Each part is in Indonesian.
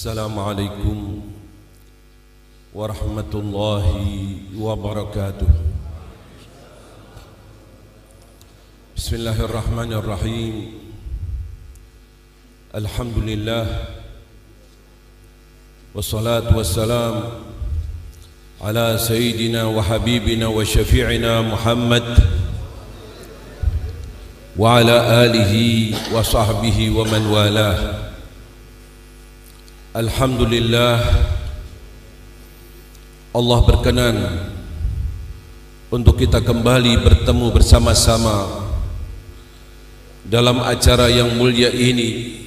Assalamualaikum warahmatullahi wabarakatuh. Bismillahirrahmanirrahim. Alhamdulillah wassalatu wassalam ala sayyidina wa habibina wa syafi'ina Muhammad wa ala alihi wa sahbihi wa man walah. Alhamdulillah, Allah berkenan untuk kita kembali bertemu bersama-sama dalam acara yang mulia ini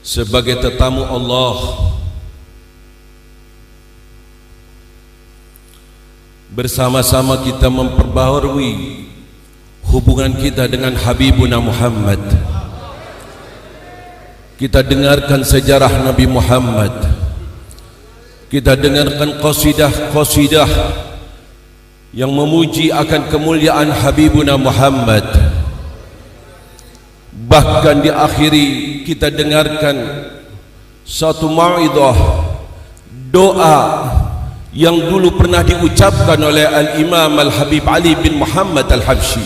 sebagai tetamu Allah, bersama-sama kita memperbaharui hubungan kita dengan Habibuna Muhammad. Kita dengarkan sejarah Nabi Muhammad, kita dengarkan qasidah-qasidah yang memuji akan kemuliaan Habibuna Muhammad. Bahkan diakhiri kita dengarkan satu mau'idhah, doa yang dulu pernah diucapkan oleh Al-Imam Al-Habib Ali bin Muhammad Al-Habsyi.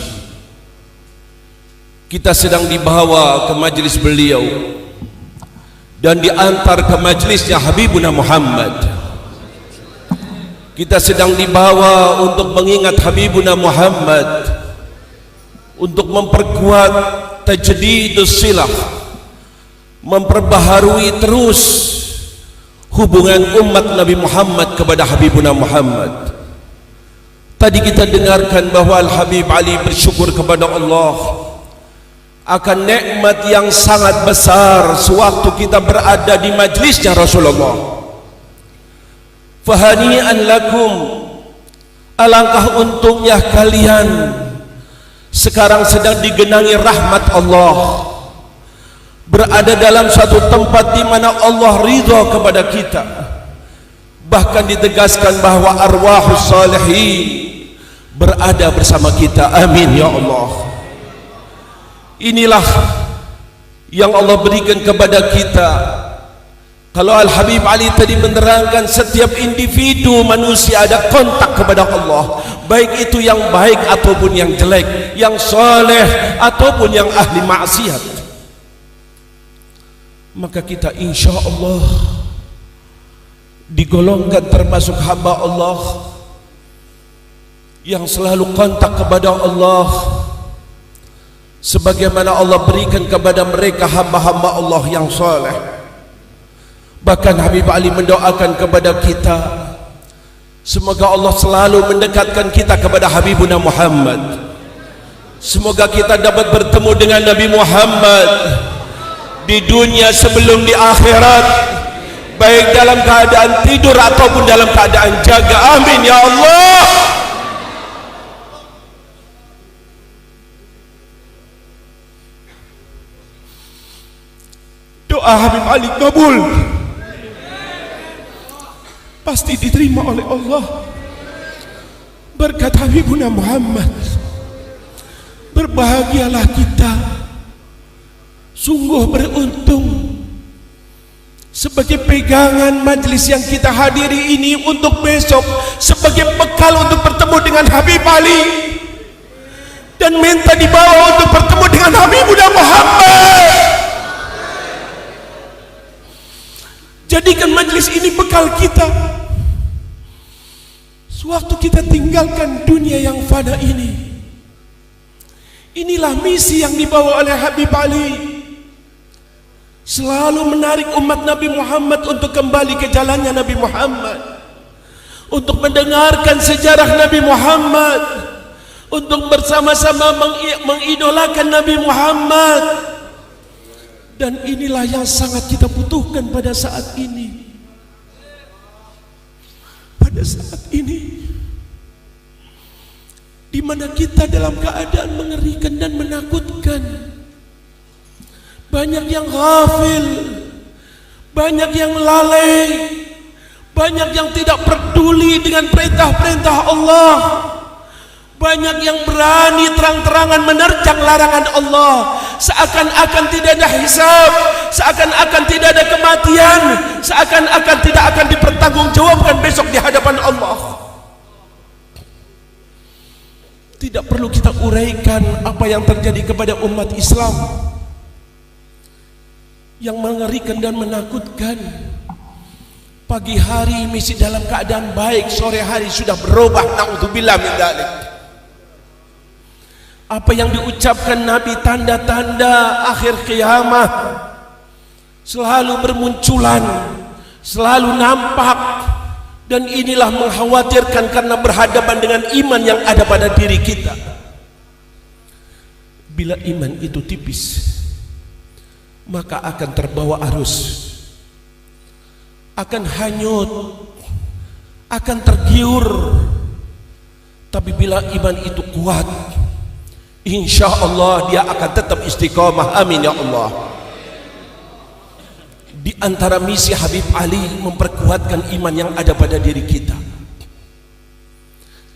Kita sedang dibawa ke majlis beliau dan diantar ke majlisnya Habibuna Muhammad. Kita sedang dibawa untuk mengingat Habibuna Muhammad, untuk memperkuat tajdidus silah, memperbaharui terus hubungan umat Nabi Muhammad kepada Habibuna Muhammad. Tadi kita dengarkan bahwa Al-Habib Ali bersyukur kepada Allah akan nikmat yang sangat besar sewaktu kita berada di majlisnya Rasulullah. Fahani'an lakum, alangkah untungnya kalian sekarang sedang digenangi rahmat Allah, berada dalam suatu tempat di mana Allah ridha kepada kita. Bahkan ditegaskan bahwa arwahus salihin berada bersama kita. Amin ya Allah. Inilah yang Allah berikan kepada kita. Kalau Al-Habib Ali tadi menerangkan setiap individu manusia ada kontak kepada Allah, baik itu yang baik ataupun yang jelek, yang soleh ataupun yang ahli maksiat. Maka kita insya Allah digolongkan termasuk hamba Allah yang selalu kontak kepada Allah, sebagaimana Allah berikan kepada mereka hamba-hamba Allah yang soleh. Bahkan Habib Ali mendoakan kepada kita, semoga Allah selalu mendekatkan kita kepada Habibuna Muhammad. Semoga kita dapat bertemu dengan Nabi Muhammad di dunia sebelum di akhirat, baik dalam keadaan tidur ataupun dalam keadaan jaga. Amin ya Allah. Doa Habib Ali kabul, pasti diterima oleh Allah berkat Habibuna Muhammad. Berbahagialah kita, sungguh beruntung sebagai pegangan majlis yang kita hadiri ini untuk besok, sebagai bekal untuk bertemu dengan Habib Ali dan minta dibawa untuk bertemu dengan Habibuna Muhammad. Jadikan majlis ini bekal kita sewaktu kita tinggalkan dunia yang fana ini. Inilah misi yang dibawa oleh Habib Ali, selalu menarik umat Nabi Muhammad untuk kembali ke jalannya Nabi Muhammad, untuk mendengarkan sejarah Nabi Muhammad, untuk bersama-sama mengidolakan Nabi Muhammad. Dan inilah yang sangat kita butuhkan pada saat ini. Pada saat ini, di mana kita dalam keadaan mengerikan dan menakutkan. Banyak yang ghafil, banyak yang lalai, banyak yang tidak peduli dengan perintah-perintah Allah. Banyak yang berani terang-terangan menerjang larangan Allah, seakan-akan tidak ada hisab, seakan-akan tidak ada kematian, seakan-akan tidak akan dipertanggungjawabkan besok di hadapan Allah. Tidak perlu kita uraikan apa yang terjadi kepada umat Islam yang mengerikan dan menakutkan. Pagi hari masih dalam keadaan baik, sore hari sudah berubah. Na'udzubillah min dzalik. Apa yang diucapkan Nabi, tanda-tanda akhir kiamat selalu bermunculan, selalu nampak, dan inilah mengkhawatirkan karena berhadapan dengan iman yang ada pada diri kita. Bila iman itu tipis, maka akan terbawa arus, akan hanyut, akan tergiur. Tapi bila iman itu kuat, insya Allah dia akan tetap istiqamah. Amin ya Allah. Di antara misi Habib Ali memperkuatkan iman yang ada pada diri kita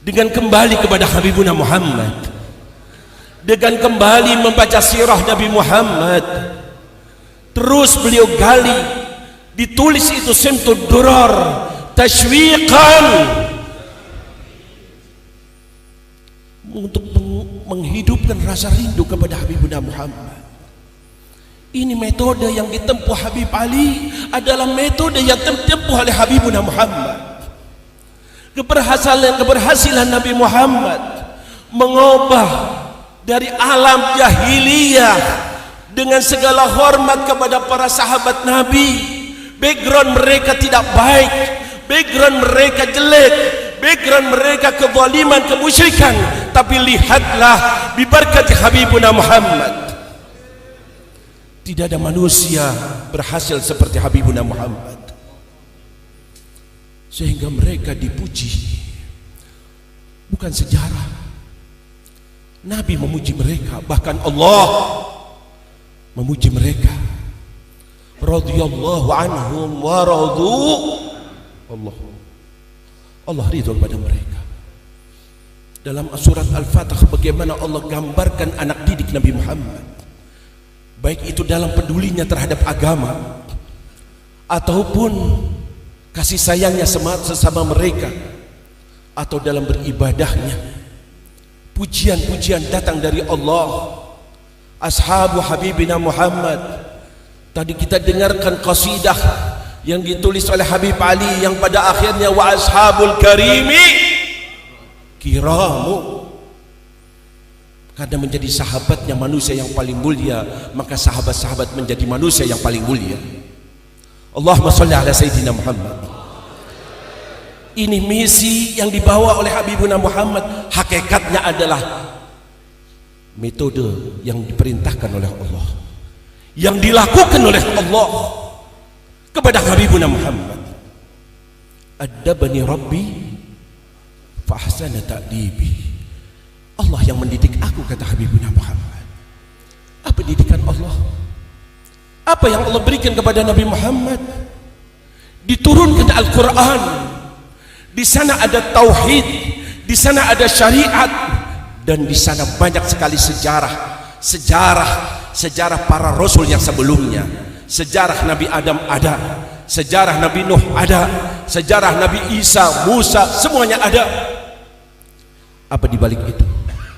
dengan kembali kepada Habibuna Muhammad, dengan kembali membaca sirah Nabi Muhammad. Terus beliau gali, ditulis itu Simtud Durar tashwiqan, untuk menghidupkan rasa rindu kepada Habibuna Muhammad. Ini metode yang ditempuh Habib Ali, adalah metode yang ditempuh oleh Habibuna Muhammad. Keberhasilan Nabi Muhammad mengubah dari alam jahiliyah dengan segala hormat kepada para sahabat Nabi. Background mereka tidak baik, background mereka jelek, background mereka kezaliman, kemusyrikan. Tapi lihatlah biberkati Habibuna Muhammad, tidak ada manusia berhasil seperti Habibuna Muhammad, sehingga mereka dipuji. Bukan sejarah, Nabi memuji mereka, bahkan Allah memuji mereka. Radhiyallahu anhum wa radu. Allah ridho kepada mereka. Dalam surat Al-Fatih bagaimana Allah gambarkan anak didik Nabi Muhammad, baik itu dalam pedulinya terhadap agama ataupun kasih sayangnya sesama mereka, atau dalam beribadahnya. Pujian-pujian datang dari Allah. Ashabu Habibina Muhammad, tadi kita dengarkan qasidah yang ditulis oleh Habib Ali yang pada akhirnya wa ashabul karimi kiramu. Karena menjadi sahabatnya manusia yang paling mulia, maka sahabat-sahabat menjadi manusia yang paling mulia. Allahumma sholli ala Sayyidina Muhammad. Ini misi yang dibawa oleh Habibuna Muhammad. Hakikatnya adalah metode yang diperintahkan oleh Allah, yang dilakukan oleh Allah kepada Habibuna Muhammad. Adabani Rabbi fa ahsana ta'dibi. Allah yang mendidik aku, kata Habibuna Muhammad. Apa didikan Allah? Apa yang Allah berikan kepada Nabi Muhammad? Diturunkan Al-Quran. Di sana ada tauhid, di sana ada syariat, dan di sana banyak sekali sejarah para rasul yang sebelumnya. Sejarah Nabi Adam ada, sejarah Nabi Nuh ada, sejarah Nabi Isa, Musa, semuanya ada. Apa di balik itu?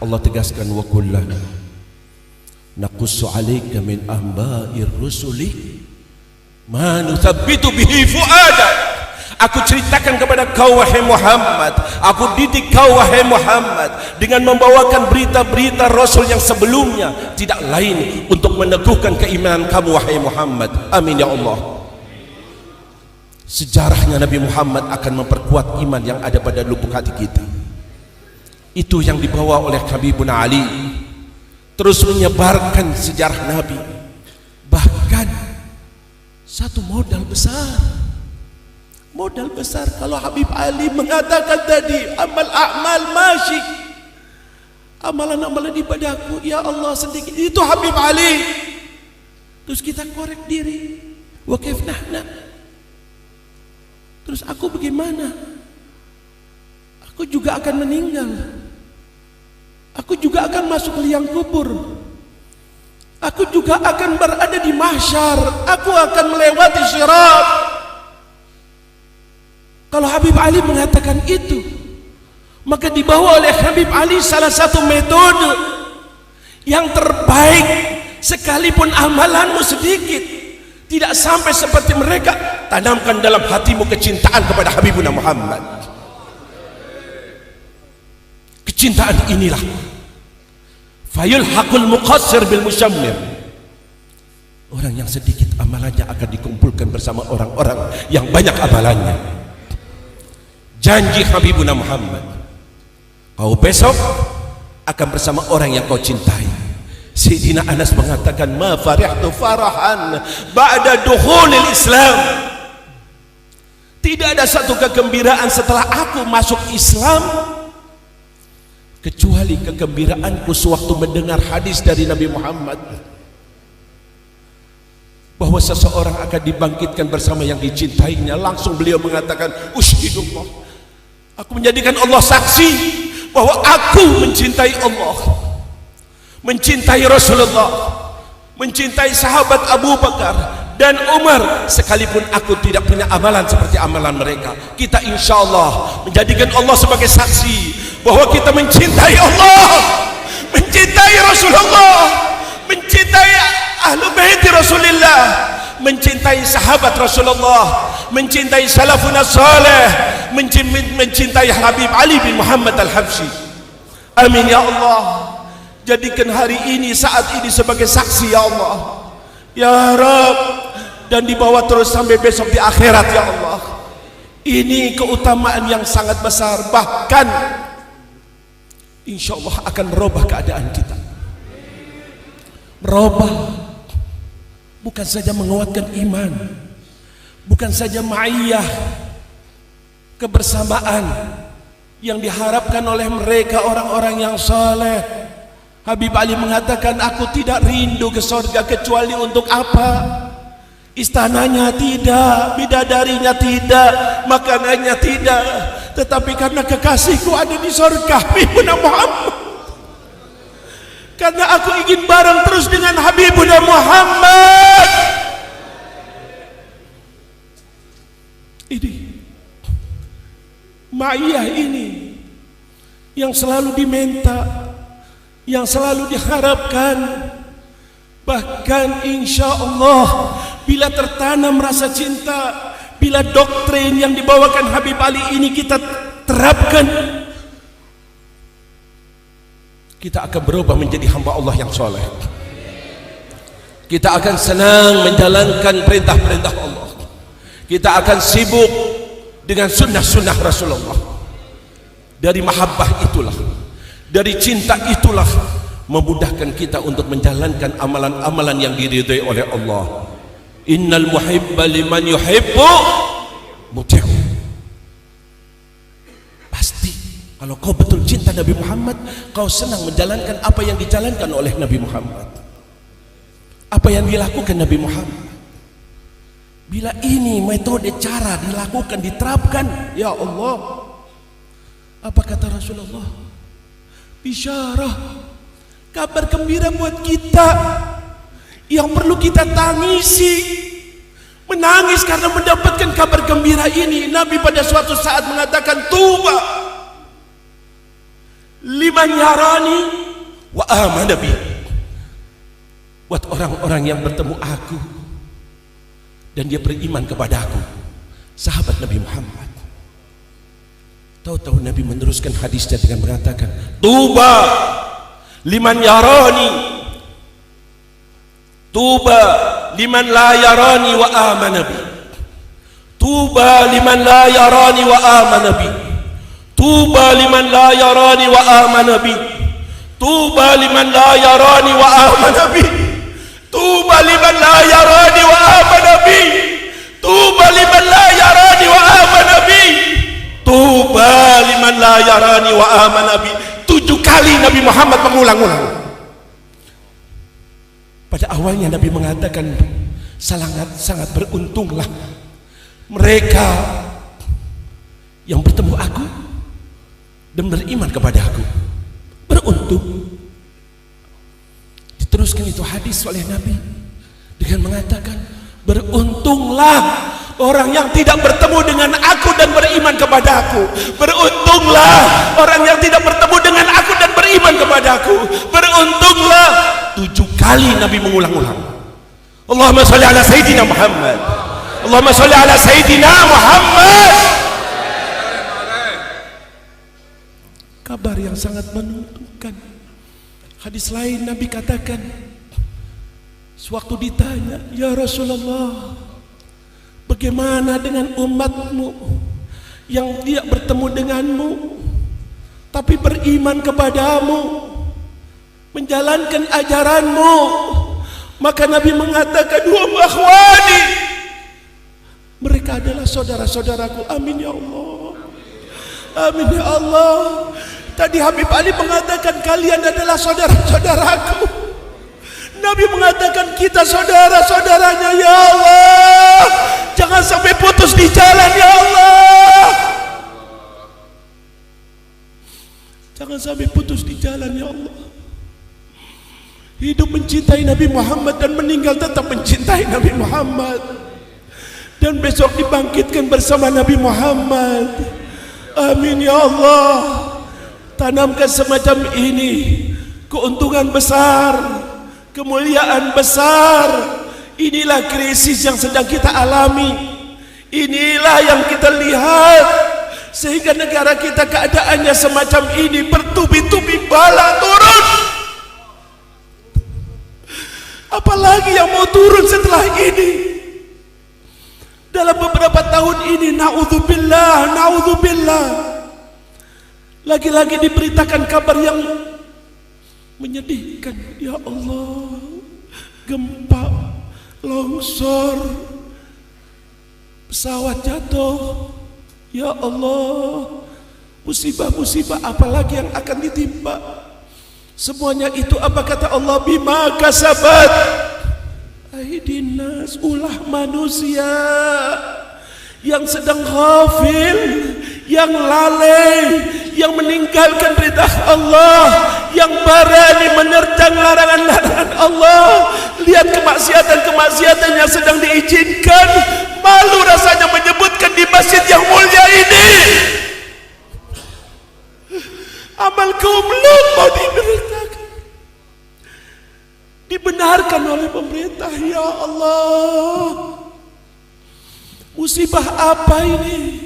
Allah tegaskan, wa kullana naqussu 'alaika min anba'ir rusuli ma nuthabbitu bihi fu'adak. Aku ceritakan kepada kau wahai Muhammad, aku didik kau wahai Muhammad dengan membawakan berita-berita Rasul yang sebelumnya, tidak lain untuk meneguhkan keimanan kamu wahai Muhammad. Amin ya Allah. Sejarahnya Nabi Muhammad akan memperkuat iman yang ada pada lubuk hati kita. Itu yang dibawa oleh Habibuna Ali, terus menyebarkan sejarah Nabi. Bahkan satu modal besar, kalau Habib Ali mengatakan tadi amal a'mal masyi, amalan-amalan ibadahku ya Allah sedikit, itu Habib Ali. Terus kita korek diri, wa kaif nahna, terus aku bagaimana? Aku juga akan meninggal, aku juga akan masuk ke liang kubur. Aku juga akan berada di mahsyar, aku akan melewati sirat. Kalau Habib Ali mengatakan itu, maka dibawa oleh Habib Ali salah satu metode yang terbaik. Sekalipun amalanmu sedikit, tidak sampai seperti mereka, tanamkan dalam hatimu kecintaan kepada Habibuna Muhammad. Kecintaan inilah fayulhaqul muqassir bil musyammir. Orang yang sedikit amalannya akan dikumpulkan bersama orang-orang yang banyak amalannya. Janji Habibuna Muhammad, kau besok akan bersama orang yang kau cintai. Sayyidina Anas mengatakan, ma farihtu farahan ba'da dukhulil Islam. Tidak ada satu kegembiraan setelah aku masuk Islam kecuali kegembiraanku sewaktu mendengar hadis dari Nabi Muhammad bahwa seseorang akan dibangkitkan bersama yang dicintainya. Langsung beliau mengatakan, usyhidullah, aku menjadikan Allah saksi bahwa aku mencintai Allah, mencintai Rasulullah, mencintai sahabat Abu Bakar dan Umar, sekalipun aku tidak punya amalan seperti amalan mereka. Kita insya Allah menjadikan Allah sebagai saksi bahwa kita mencintai Allah, mencintai Rasulullah, mencintai ahlu baiti Rasulullah, mencintai sahabat Rasulullah, mencintai salafun salih, mencintai Habib Ali bin Muhammad Al-Habsyi. Amin ya Allah. Jadikan hari ini, saat ini sebagai saksi ya Allah, ya Rabb, dan dibawa terus sampai besok di akhirat ya Allah. Ini keutamaan yang sangat besar, bahkan insya Allah akan merubah keadaan kita. Merubah, bukan saja menguatkan iman, bukan saja ma'iyah, kebersamaan yang diharapkan oleh mereka orang-orang yang saleh. Habib Ali mengatakan, aku tidak rindu ke surga kecuali untuk apa? Istananya tidak, bidadarinya tidak, makanannya tidak, tetapi karena kekasihku ada di surga, Habibuna Muhammad. Karena aku ingin bareng terus dengan Habibuna Muhammad. Ini ma'iyah ini yang selalu diminta, yang selalu diharapkan. Bahkan insya Allah bila tertanam rasa cinta, bila doktrin yang dibawakan Habib Ali ini kita terapkan, kita akan berubah menjadi hamba Allah yang soleh. Kita akan senang menjalankan perintah-perintah Allah. Kita akan sibuk dengan sunnah-sunnah Rasulullah. Dari mahabbah itulah, dari cinta itulah memudahkan kita untuk menjalankan amalan-amalan yang diridhai oleh Allah. Innal muhibba liman yuhibbu muti'u. Pasti kalau kau betul cinta Nabi Muhammad, kau senang menjalankan apa yang dijalankan oleh Nabi Muhammad, apa yang dilakukan Nabi Muhammad. Bila ini metode cara dilakukan, diterapkan, ya Allah, apa kata Rasulullah? Bisyarah, kabar gembira buat kita yang perlu kita tangisi, menangis karena mendapatkan kabar gembira ini. Nabi pada suatu saat mengatakan, tuba liman yarani wa amana bi. Buat orang-orang yang bertemu aku dan dia beriman kepada aku, sahabat Nabi Muhammad. Tahu-tahu Nabi meneruskan hadisnya dengan mengatakan, tuba liman yarani, tuba liman la yarani wa amana bi. Tuba liman la yarani wa amana bi. Tuba liman la yarani wa amana bi. Tuba liman la yarani wa amana bi. Tuba liman la yarani wa amana bi. Tuba liman la yarani wa amana bi. Tuba liman la yarani wa amana bi. 7 kali Nabi Muhammad mengulang-ulang. Pada awalnya Nabi mengatakan, sangat beruntunglah mereka yang bertemu aku dan beriman kepada aku. Beruntung. diteruskan itu hadis oleh Nabi dengan mengatakan, beruntunglah orang yang tidak bertemu dengan aku dan beriman kepada aku. Beruntunglah orang yang tidak bertemu dengan aku dan beriman kepada aku. Beruntunglah. 7 kali Nabi mengulang-ulang. Allahumma sholli ala Sayyidina Muhammad. Allahumma sholli ala Sayyidina Muhammad. Kabar yang sangat menentukan. Hadis lain Nabi katakan, sewaktu ditanya, ya Rasulullah, bagaimana dengan umatmu yang tidak bertemu denganmu tapi beriman kepadamu, menjalankan ajaranmu? Maka Nabi mengatakan, hum akhwani, mereka adalah saudara-saudaraku. Amin ya Allah, amin ya Allah. Tadi Habib Ali mengatakan kalian adalah saudara-saudaraku. Nabi mengatakan kita saudara-saudaranya. Ya Allah, jangan sampai putus di jalan ya Allah. Jangan sampai putus di jalan ya Allah. Hidup mencintai Nabi Muhammad dan meninggal tetap mencintai Nabi Muhammad, dan besok dibangkitkan bersama Nabi Muhammad. Amin ya Allah. Tanamkan semacam ini, keuntungan besar, kemuliaan besar. Inilah krisis yang sedang kita alami. Inilah yang kita lihat, sehingga negara kita keadaannya semacam ini, bertubi-tubi bala turun. Apalagi yang mau turun setelah ini? Dalam beberapa tahun ini, naudzubillah, lagi-lagi diberitakan kabar yang menyedihkan. Ya Allah, gempa, longsor, pesawat jatuh. Ya Allah, musibah-musibah apalagi yang akan ditimpa? Semuanya itu apa kata Allah? Bima kasabat aydin nas, ulah manusia yang sedang ghafil, yang lalai, yang meninggalkan perintah Allah, yang berani menerjang larangan-larangan Allah. Lihat kemaksiatan-kemaksiatan yang sedang diizinkan. Malu rasanya menyebutkan di masjid yang mulia ini. Amal kaum Lut mau dibenarkan oleh pemerintah. Ya Allah, musibah apa ini?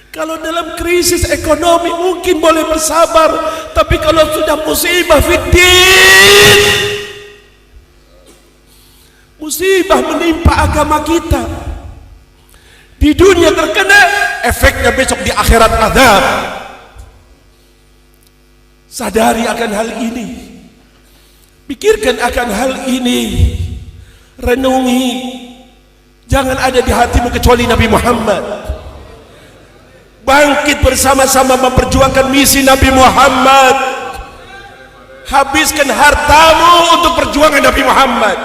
Kalau dalam krisis ekonomi mungkin boleh bersabar, tapi kalau sudah musibah fiddin, musibah menimpa agama kita, di dunia terkena, efeknya besok di akhirat azab. Sadari akan hal ini, pikirkan akan hal ini, renungi. Jangan ada di hatimu kecuali Nabi Muhammad. Bangkit bersama-sama memperjuangkan misi Nabi Muhammad. Habiskan hartamu untuk perjuangan Nabi Muhammad,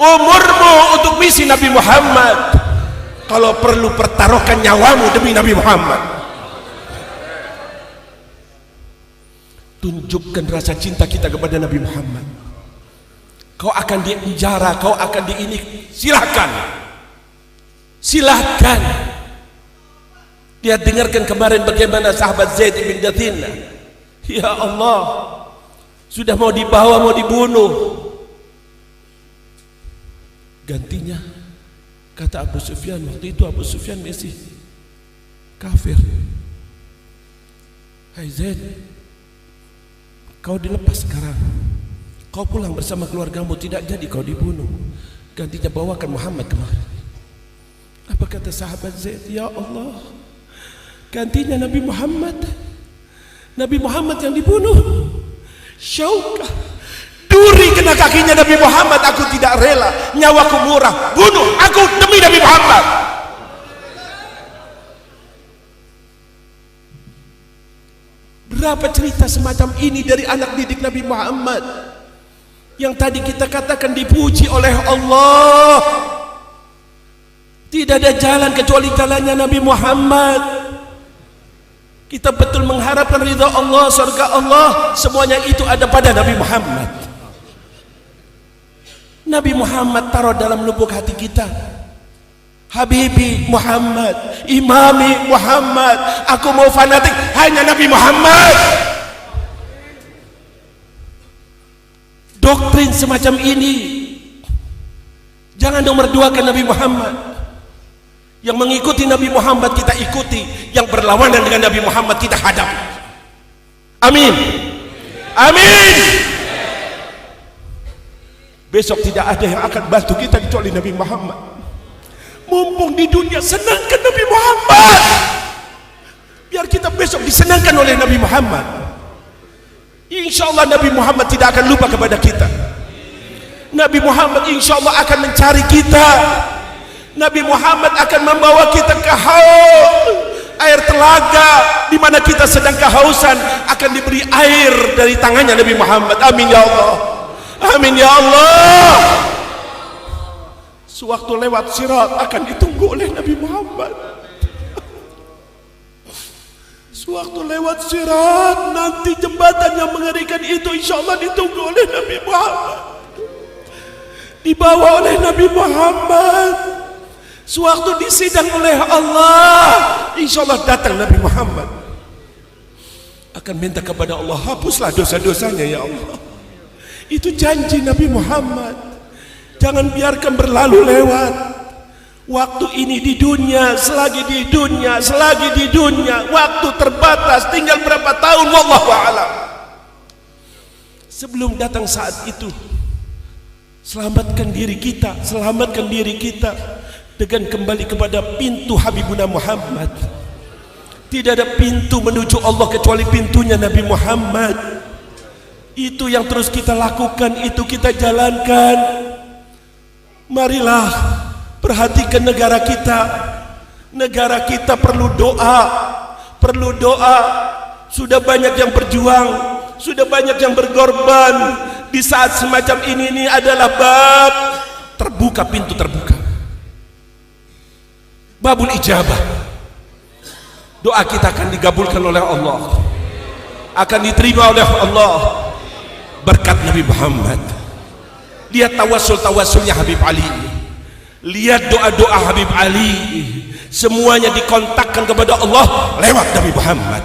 umurmu untuk misi Nabi Muhammad. Kalau perlu pertaruhkan nyawamu demi Nabi Muhammad. Tunjukkan rasa cinta kita kepada Nabi Muhammad. Kau akan dipenjara, kau akan diini, silahkan, silahkan. Dia dengarkan kemarin bagaimana sahabat Zaid bin Dathina. Ya Allah, sudah mau dibawa, mau dibunuh. Gantinya, kata Abu Sufyan, waktu itu Abu Sufyan masih kafir. Hai Zaid, kau dilepas sekarang, kau pulang bersama keluargamu, tidak jadi kau dibunuh. Gantinya bawakan Muhammad kemari. Apa kata sahabat Zaid? Ya Allah, gantinya Nabi Muhammad. Nabi Muhammad yang dibunuh. Syaukah, duri kena kakinya Nabi Muhammad. Aku tidak rela, nyawaku murah, bunuh aku demi Nabi Muhammad. Berapa cerita semacam ini dari anak didik Nabi Muhammad yang tadi kita katakan dipuji oleh Allah. Tidak ada jalan kecuali jalannya Nabi Muhammad. Kita betul mengharapkan ridha Allah, surga Allah, semuanya itu ada pada Nabi Muhammad. Nabi Muhammad taruh dalam lubuk hati kita. Habibi Muhammad, Imami Muhammad, aku mau fanatik hanya Nabi Muhammad. Doktrin semacam ini jangan nomor duakan Nabi Muhammad. Yang mengikuti Nabi Muhammad kita ikuti, yang berlawanan dengan Nabi Muhammad kita hadapi. Amin. Amin. Besok tidak ada yang akan bantu kita kecuali Nabi Muhammad. Mumpung di dunia, senangkan Nabi Muhammad, biar kita besok disenangkan oleh Nabi Muhammad. Insya Allah Nabi Muhammad tidak akan lupa kepada kita. Nabi Muhammad insya Allah akan mencari kita. Nabi Muhammad akan membawa kita ke haul air telaga, di mana kita sedang kehausan, akan diberi air dari tangannya Nabi Muhammad. Amin ya Allah. Amin ya Allah. Sewaktu lewat sirat akan ditunggu oleh Nabi Muhammad. Sewaktu lewat sirat, nanti jembatan yang mengerikan itu insya Allah ditunggu oleh Nabi Muhammad, dibawa oleh Nabi Muhammad. Sewaktu disidang oleh Allah, insya Allah datang Nabi Muhammad, akan minta kepada Allah, hapuslah dosa-dosanya ya Allah. Itu janji Nabi Muhammad. Jangan biarkan berlalu lewat waktu ini di dunia. Selagi di dunia, selagi di dunia, waktu terbatas, tinggal berapa tahun, wallahu a'lam. Sebelum datang saat itu, selamatkan diri kita, selamatkan diri kita dengan kembali kepada pintu Habibuna Muhammad. Tidak ada pintu menuju Allah kecuali pintunya Nabi Muhammad. Itu yang terus kita lakukan, itu kita jalankan. Marilah perhatikan negara kita. Negara kita perlu doa, perlu doa. Sudah banyak yang berjuang, sudah banyak yang berkorban. Di saat semacam ini adalah bab terbuka, pintu terbuka, babul ijabah. Doa kita akan dikabulkan oleh Allah, akan diterima oleh Allah berkat Nabi Muhammad. Lihat tawasul-tawasulnya Habib Ali, lihat doa-doa Habib Ali, semuanya dikontakkan kepada Allah lewat Nabi Muhammad.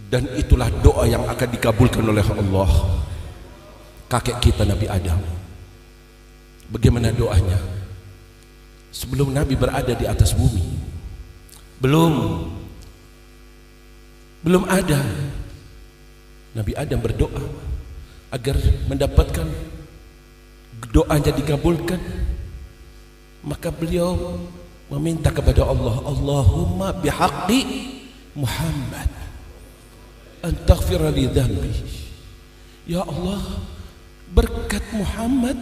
Dan itulah doa yang akan dikabulkan oleh Allah. Kakek kita Nabi Adam, bagaimana doanya sebelum Nabi berada di atas bumi? Belum ada. Nabi Adam berdoa agar mendapatkan doanya dikabulkan, maka beliau meminta kepada Allah, Allahumma bihaqqi Muhammad an taghfira li dhanbi. Ya Allah, berkat Muhammad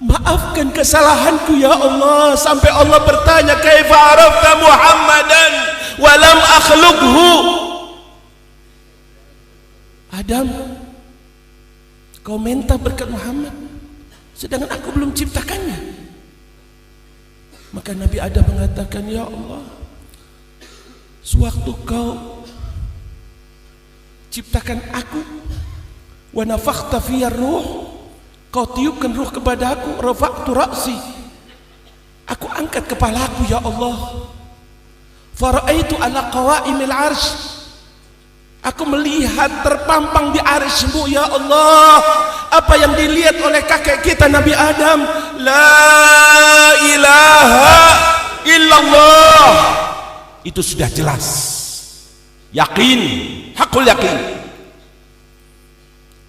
maafkan kesalahanku ya Allah. Sampai Allah bertanya, kaifa arafta Muhammadan wa lam akhluqhu? Adam, kau minta berkat Muhammad sedangkan aku belum ciptakannya. Maka Nabi Adam mengatakan, ya Allah, sewaktu kau ciptakan aku, wa nafakhta fiyar ruh, kau tiupkan ruh kepada aku, rafa'tu ra'si, aku angkat kepalaku ya Allah, fara'aitu ala qawa'imil arsh, aku melihat terpampang di arsy-Mu ya Allah. Apa yang dilihat oleh kakek kita Nabi Adam, la ilaha illallah. Itu sudah jelas, yakin, hakul yakin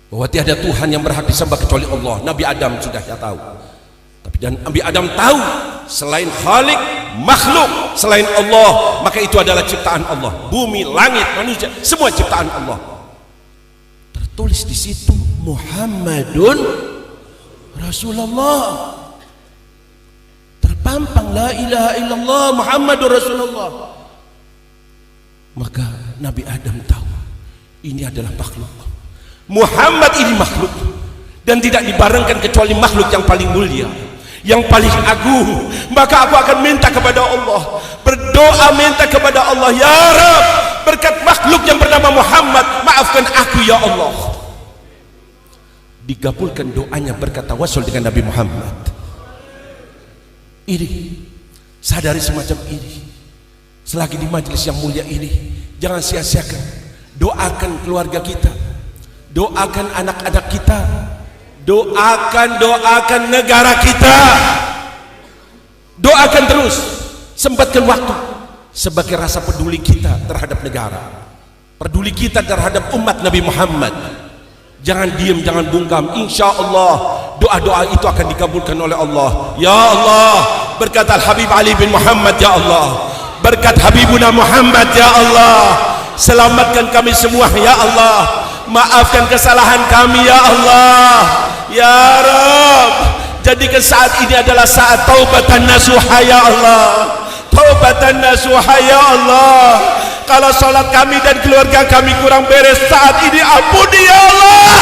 bahwa tiada Tuhan yang berhak disembah kecuali Allah. Nabi Adam sudah tahu. Tapi dan Nabi Adam tahu selain Khalik, makhluk selain Allah, maka itu adalah ciptaan Allah. Bumi, langit, manusia, semua ciptaan Allah. Tertulis di situ Muhammadun Rasulullah. Terpampang la ilaha illallah Muhammadur Rasulullah. Maka Nabi Adam tahu ini adalah makhluk. Muhammad ini makhluk, dan tidak dibarengkan kecuali makhluk yang paling mulia, yang paling agung. Maka aku akan minta kepada Allah, berdoa minta kepada Allah, ya Rabb, berkat makhluk yang bernama Muhammad, maafkan aku ya Allah. digabulkan doanya berkat tawassul dengan Nabi Muhammad. Ini sadari semacam ini. Selagi di majelis yang mulia ini, jangan sia-siakan. Doakan keluarga kita, doakan anak-anak kita, doakan negara kita, doakan terus, sempatkan waktu sebagai rasa peduli kita terhadap negara, peduli kita terhadap umat Nabi Muhammad. Jangan diam, jangan bungkam. Insya Allah doa-doa itu akan dikabulkan oleh Allah. Ya Allah, berkat Al-Habib Ali bin Muhammad, ya Allah, berkat Habibuna Muhammad, ya Allah, selamatkan kami semua, ya Allah, maafkan kesalahan kami, ya Allah, ya Rabb. Jadikan saat ini adalah saat taubatan nasuha, ya Allah, taubatan nasuha, ya Allah. Kalau salat kami dan keluarga kami kurang beres saat ini, ampuni ya Allah.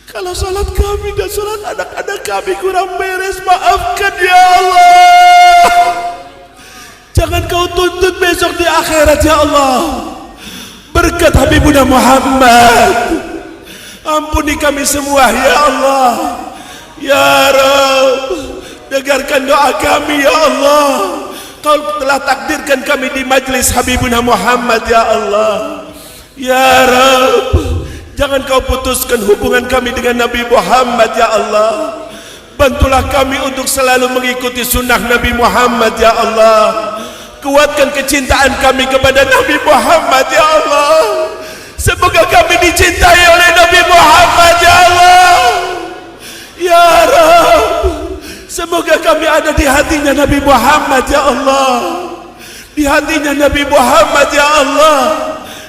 Kalau salat kami dan salat anak-anak kami kurang beres, maafkan ya Allah. Jangan kau tuntut besok di akhirat, ya Allah. Berkat Habibuna Muhammad, ampuni kami semua, ya Allah. Ya Rabb, dengarkan doa kami, ya Allah. Kau telah takdirkan kami di majlis Habibuna Muhammad, ya Allah. Ya Rabb, jangan kau putuskan hubungan kami dengan Nabi Muhammad, ya Allah. Bantulah kami untuk selalu mengikuti sunnah Nabi Muhammad, ya Allah. Kuatkan kecintaan kami kepada Nabi Muhammad, ya Allah. Semoga kami dicintai oleh Nabi Muhammad, ya Allah. Ya Rabb, semoga kami ada di hatinya Nabi Muhammad, ya Allah. Di hatinya Nabi Muhammad, ya Allah.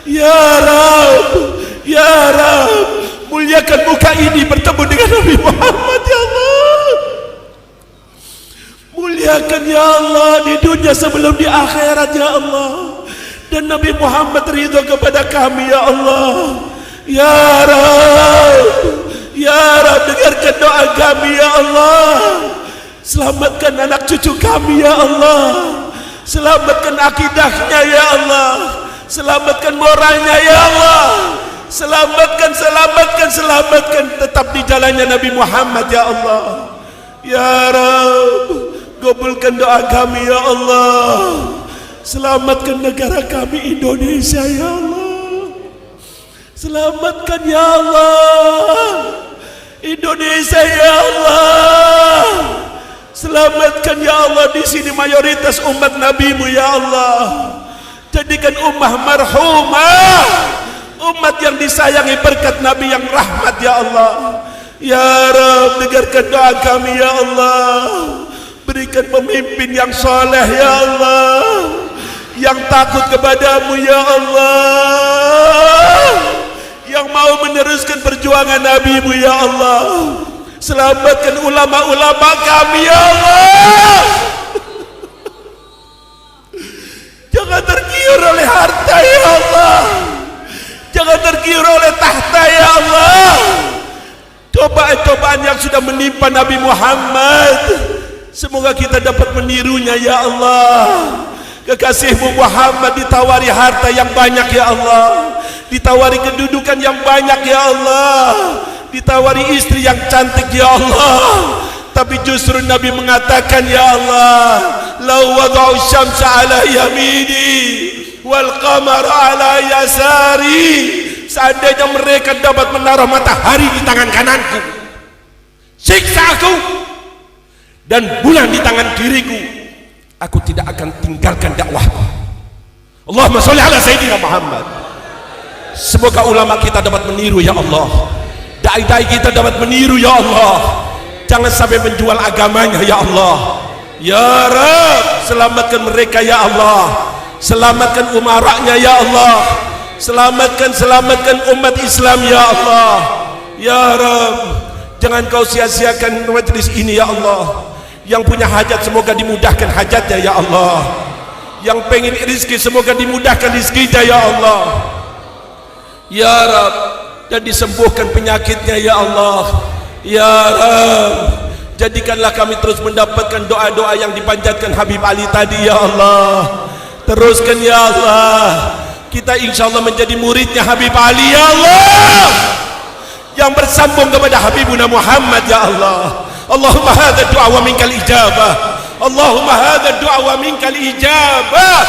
Ya Rabb, ya Rabb, muliakan muka ini bertemu dengan Nabi Muhammad, ya Allah. Muliakan ya Allah di dunia sebelum di akhirat, ya Allah. Dan Nabi Muhammad ridho kepada kami, ya Allah. Ya Rabb, ya Rabb, dengarkan doa kami, ya Allah. Selamatkan anak cucu kami, ya Allah. Selamatkan akidahnya, ya Allah. Selamatkan moralnya, ya Allah. Selamatkan tetap di jalannya Nabi Muhammad, ya Allah. Ya Rabb, kabulkan doa kami, ya Allah. Selamatkan negara kami Indonesia, ya Allah. Selamatkan ya Allah Indonesia, ya Allah. Selamatkan ya Allah di sini mayoritas umat Nabi-Mu, ya Allah. Jadikan ummah marhumah, umat yang disayangi berkat Nabi yang rahmat, ya Allah. Ya Rabb, dengarkan doa kami, ya Allah. Berikan pemimpin yang soleh, ya Allah, yang takut kepadamu, ya Allah, yang mau meneruskan perjuangan Nabi-Mu, ya Allah. Selamatkan ulama-ulama kami, ya Allah. Jangan tergiur oleh harta, ya Allah. Jangan tergiur oleh tahta, ya Allah. Cobaan-cobaan yang sudah menimpa Nabi Muhammad, semoga kita dapat menirunya, ya Allah. Kekasihmu Muhammad ditawari harta yang banyak, ya Allah. Ditawari kedudukan yang banyak, ya Allah. Ditawari istri yang cantik, ya Allah. Tapi justru Nabi mengatakan, ya Allah, lau wada'u syamsa ala yamini wal qamara ala yasari. Seandainya mereka dapat menaruh matahari di tangan kananku, siksa aku, dan bulan di tangan kiriku, aku tidak akan tinggalkan dakwahku. Allahumma sholli ala Sayyidina Muhammad. Semoga ulama kita dapat meniru, ya Allah. Dai-dai kita dapat meniru, ya Allah. Jangan sampai menjual agamanya, ya Allah. Ya Rabb, selamatkan mereka, ya Allah. Selamatkan umaranya, ya Allah. Selamatkan umat Islam, ya Allah. Ya Rabb, jangan kau sia-siakan majlis ini, ya Allah. Yang punya hajat semoga dimudahkan hajatnya, ya Allah. Yang pengen rezeki semoga dimudahkan rezekinya, ya Allah. Ya Rabb, dan disembuhkan penyakitnya, ya Allah. Ya Rabb, jadikanlah kami terus mendapatkan doa-doa yang dipanjatkan Habib Ali tadi, ya Allah. Teruskan, ya Allah. kita insyaallah menjadi muridnya Habib Ali ya Allah, yang bersambung kepada Habibuna Muhammad ya Allah. Allahumma hadha du'a wa minkal ijabah, Allahumma hadha du'a wa minkal ijabah,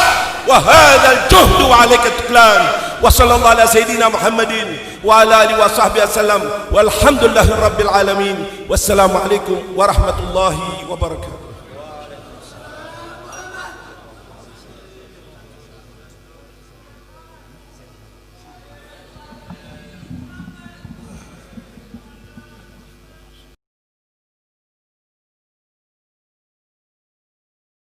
wa hadha al-juhdu wa alaika tuklan. Wa sallallahu ala sayyidina Muhammadin wa ala alihi wa sahbihi wasallam, walhamdulillahi rabbil alamin. Wassalamu alaikum warahmatullahi wabarakatuh.